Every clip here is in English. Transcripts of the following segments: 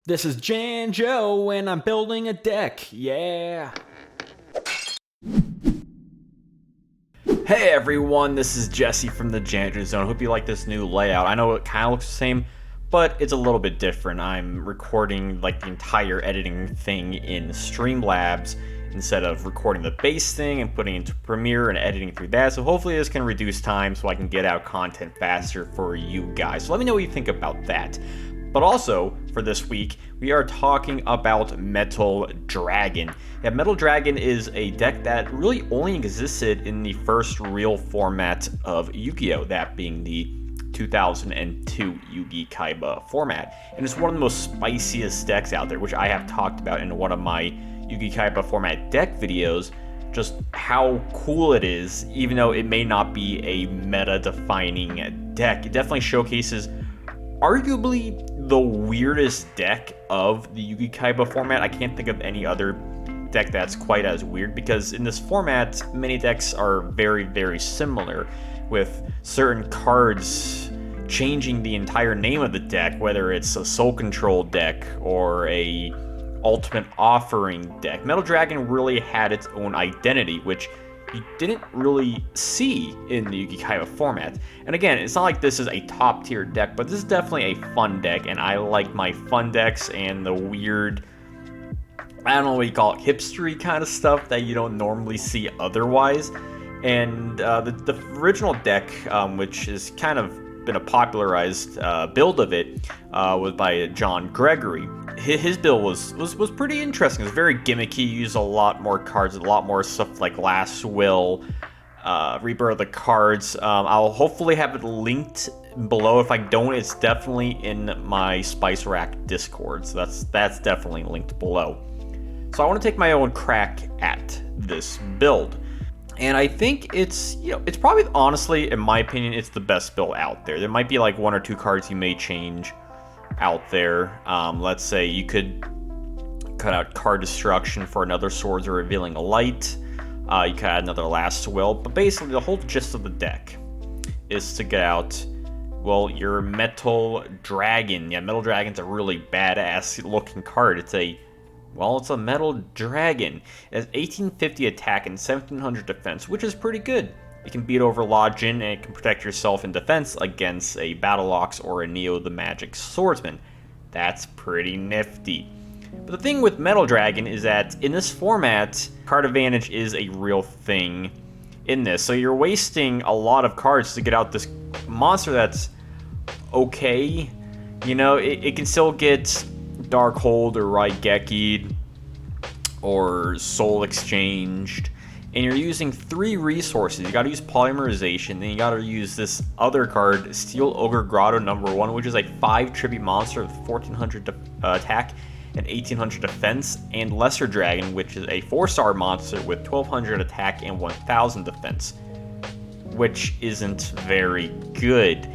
This is Janjo, and I'm building a deck. Yeah. Hey everyone, this is Jesse from the Janjo Zone. Hope you like this new layout. I know it kind of looks the same, but it's a little bit different. I'm recording like the entire editing thing in Streamlabs instead of recording the base thing and putting it into Premiere and editing through that. So hopefully this can reduce time so I can get out content faster for you guys. So let me know what you think about that. But also, for this week, we are talking about Metal Dragon. Yeah, Metal Dragon is a deck that really only existed in the first real format of Yu-Gi-Oh!, that being the 2002 Yu-Gi Kaiba format. And it's one of the most spiciest decks out there, which I have talked about in one of my Yu-Gi Kaiba format deck videos, just how cool it is, even though it may not be a meta-defining deck. It definitely showcases arguably the weirdest deck of the Yu-Gi Kaiba format. I can't think of any other deck that's quite as weird, because in this format, many decks are very, very similar, with certain cards changing the entire name of the deck, whether it's a Soul Control deck or a Ultimate Offering deck. Metal Dragon really had its own identity, which you didn't really see in the Yu-Gi Kaiba format. And again, it's not like this is a top tier deck, but this is definitely a fun deck, and I like my fun decks and the weird, I don't know what you call it, hipstery kind of stuff that you don't normally see otherwise. And the original deck, which has kind of been a popularized build of it, was by John Gregory. His build was pretty interesting. It was very gimmicky. You use a lot more cards, a lot more stuff like Last Will, Rebirth of the Cards. I'll hopefully have it linked below. If I don't, it's definitely in my Spice Rack Discord. So that's definitely linked below. So I want to take my own crack at this build. And I think it's probably, honestly, in my opinion, it's the best build out there. There might be like one or two cards you may change out there. Let's say you could cut out Card Destruction for another Swords of Revealing Light. You could add another Last Will. But basically, the whole gist of the deck is to get out, well, your Metal Dragon. Yeah, Metal Dragon's a really badass looking card. It's a Metal Dragon. It has 1850 attack and 1700 defense, which is pretty good. You can beat over Lojin, and it can protect yourself in defense against a Battleox or a Neo the Magic Swordsman. That's pretty nifty. But the thing with Metal Dragon is that in this format, card advantage is a real thing in this. So you're wasting a lot of cards to get out this monster that's okay. You know, it can still get Darkhold or Raigeki or Soul Exchanged, and you're using 3 resources. You gotta use Polymerization, then you gotta use this other card, Steel Ogre Grotto #1, which is a 5 tribute monster with 1400 attack and 1800 defense, and Lesser Dragon, which is a 4-star monster with 1200 attack and 1000 defense, which isn't very good.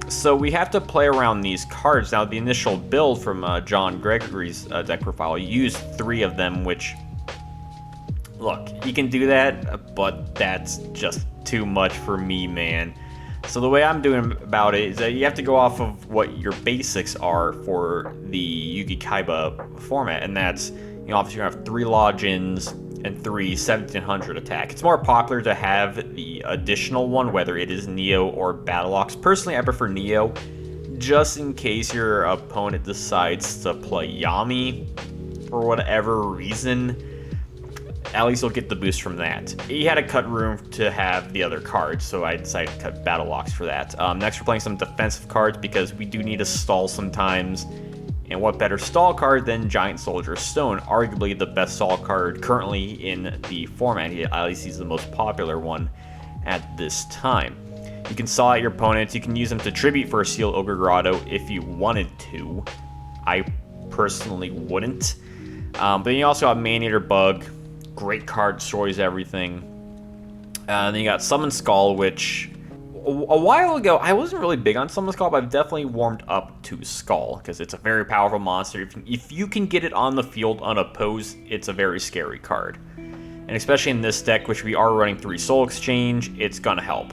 So we have to play around these cards. Now, the initial build from John Gregory's deck profile used 3 of them, which, look, you can do that, but that's just too much for me, man. So the way I'm doing about it is that you have to go off of what your basics are for the Yu-Gi Kaiba format, and that's, obviously you're gonna have 3 Logins and 3 1700 attack. It's more popular to have the additional one, whether it is Neo or Battleox. Personally, I prefer Neo, just in case your opponent decides to play Yami for whatever reason. At least you'll get the boost from that. You had to cut room to have the other cards, so I decided to cut Battleox for that. Next, we're playing some defensive cards, because we do need a stall sometimes. And what better stall card than Giant Soldier Stone, arguably the best stall card currently in the format. At least he's the most popular one at this time. You can stall out your opponents. You can use them to tribute for a Steel Ogre Grotto if you wanted to. I personally wouldn't. But then you also have Man-Eater Bug. Great card, destroys everything. And then you got Summon Skull, which a while ago, I wasn't really big on Summon Skull, but I've definitely warmed up to Skull, because it's a very powerful monster. If you can get it on the field unopposed, it's a very scary card. And especially in this deck, which we are running 3 Soul Exchange, it's gonna help.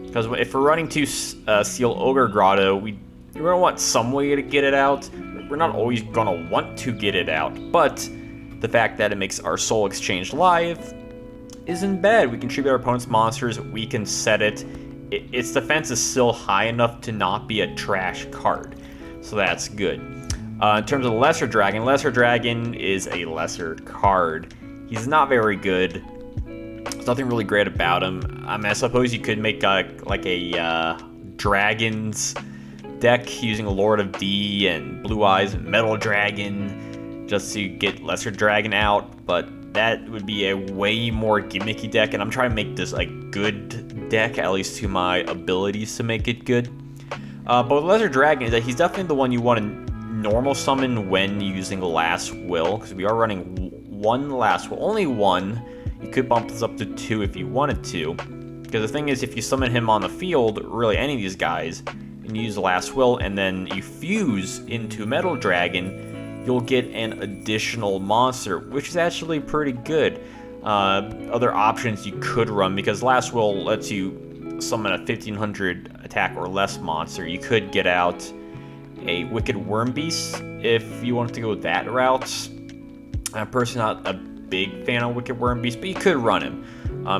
Because if we're running 2 Steel Ogre Grotto, we're gonna want some way to get it out. we're not always gonna want to get it out, but the fact that it makes our Soul Exchange live isn't bad. We can tribute our opponent's monsters, we can set it. Its defense is still high enough to not be a trash card, so that's good. In terms of Lesser Dragon is a lesser card. He's not very good. There's nothing really great about him. I mean, I suppose you could make like a Dragons deck using Lord of D and Blue Eyes and Metal Dragon just to get Lesser Dragon out, but that would be a way more gimmicky deck, and I'm trying to make this a good deck, at least to my abilities to make it good. But with Lesser Dragon, is that he's definitely the one you want to normal summon when using Last Will, because we are running one Last Will, only one. You could bump this up to 2 if you wanted to, because the thing is, if you summon him on the field, really any of these guys, and you use Last Will, and then you fuse into Metal Dragon, you'll get an additional monster, which is actually pretty good. Other options you could run, because Last Will lets you summon a 1500 attack or less monster. You could get out a Wicked Wyrmbeast if you wanted to go that route. I'm personally not a big fan of Wicked Wyrmbeast, but you could run him.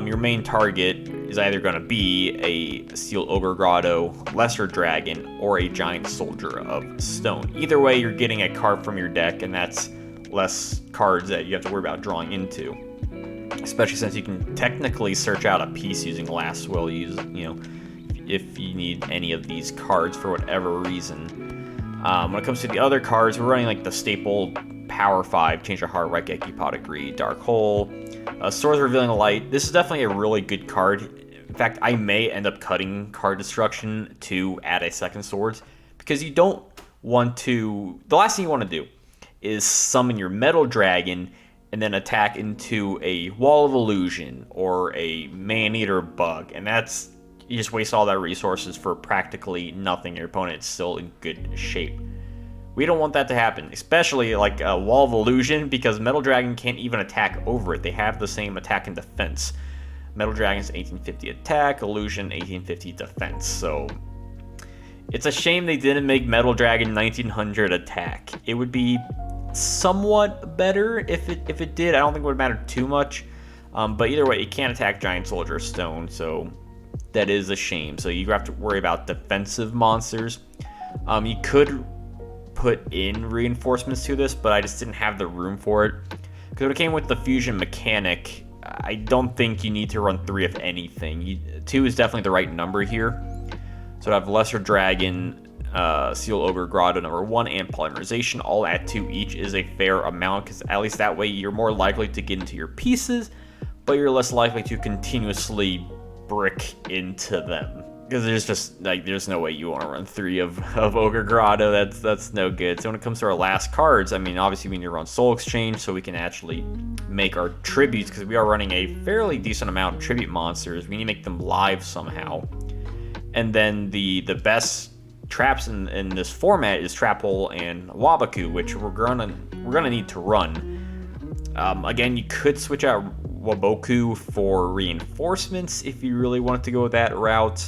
Your main target is either going to be a Steel Ogre Grotto, Lesser Dragon, or a Giant Soldier of Stone. Either way, you're getting a card from your deck, and that's less cards that you have to worry about drawing into. Especially since you can technically search out a piece using Last Will, if you need any of these cards for whatever reason. When it comes to the other cards, we're running like the staple Power 5, Change of Heart, Right Geki, Pot of Greed, Dark Hole, Swords Revealing Light. This is definitely a really good card. In fact, I may end up cutting Card Destruction to add a second Swords, because you don't want to... The last thing you want to do is summon your Metal Dragon and then attack into a Wall of Illusion or a Man-Eater Bug, and that's... You just waste all that resources for practically nothing. Your opponent's still in good shape. We don't want that to happen, especially like a Wall of Illusion, because Metal Dragon can't even attack over it. They have the same attack and defense. Metal Dragon's 1850 attack, Illusion 1850 defense. So it's a shame they didn't make Metal Dragon 1900 attack. It would be somewhat better if it did. I don't think it would matter too much. But either way, it can't attack Giant Soldier of Stone, so that is a shame. So you have to worry about defensive monsters. You could put in reinforcements to this, but I just didn't have the room for it. Because when it came with the fusion mechanic, I don't think you need to run 3 of anything. 2 is definitely the right number here. So I have Lesser Dragon, Steel Ogre Grotto number 1, and Polymerization, all at 2 each is a fair amount, because at least that way you're more likely to get into your pieces, but you're less likely to continuously brick into them. Because there's just, there's no way you want to run 3 of Ogre Grotto. That's no good. So when it comes to our last cards, I mean, obviously we need to run Soul Exchange so we can actually make our tributes, because we are running a fairly decent amount of tribute monsters. We need to make them live somehow. And then the best traps in this format is Trap Hole and Waboku, which we're gonna need to run. Again, you could switch out Waboku for reinforcements if you really wanted to go that route.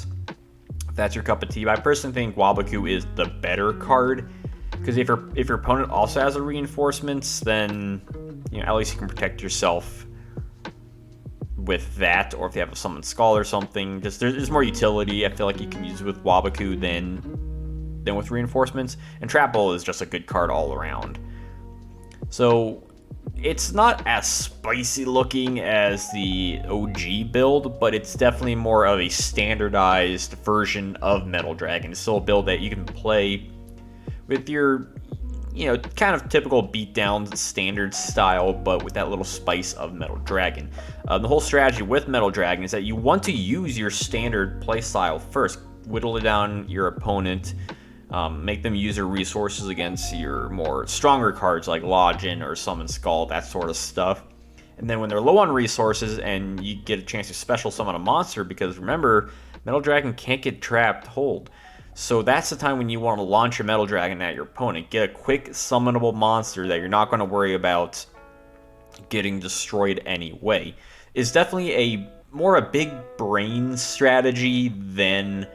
That's your cup of tea. But I personally think Waboku is the better card, because if your opponent also has a reinforcements, then at least you can protect yourself with that. Or if you have a Summon Skull or something, just there's more utility I feel like you can use with Waboku than with reinforcements. And Trap Hole is just a good card all around. So it's not as spicy looking as the OG build, but it's definitely more of a standardized version of Metal Dragon. It's still a build that you can play with your, kind of typical beatdown standard style, but with that little spice of Metal Dragon. The whole strategy with Metal Dragon is that you want to use your standard playstyle first. Whittle down your opponent, make them use their resources against your more stronger cards like Login or Summon Skull, that sort of stuff. And then when they're low on resources and you get a chance to special summon a monster, because remember, Metal Dragon can't get trapped hold. So that's the time when you want to launch your Metal Dragon at your opponent. Get a quick summonable monster that you're not going to worry about getting destroyed anyway. It's definitely more a big brain strategy than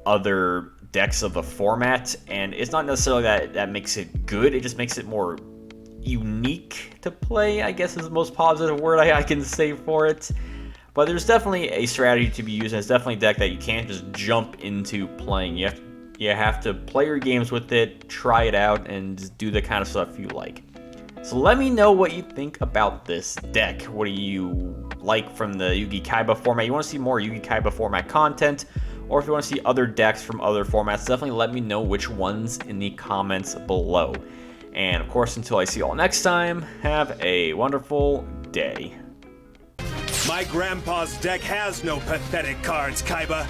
other decks of the format, and it's not necessarily that makes it good, it just makes it more unique to play, I guess is the most positive word I can say for it. But there's definitely a strategy to be used, and it's definitely a deck that you can't just jump into playing. You have to play your games with it, try it out, and just do the kind of stuff you like. So let me know what you think about this deck. What do you like from the Yugi Kaiba format? You want to see more Yugi Kaiba format content? Or if you want to see other decks from other formats, definitely let me know which ones in the comments below. And of course, until I see you all next time, have a wonderful day. My grandpa's deck has no pathetic cards, Kaiba.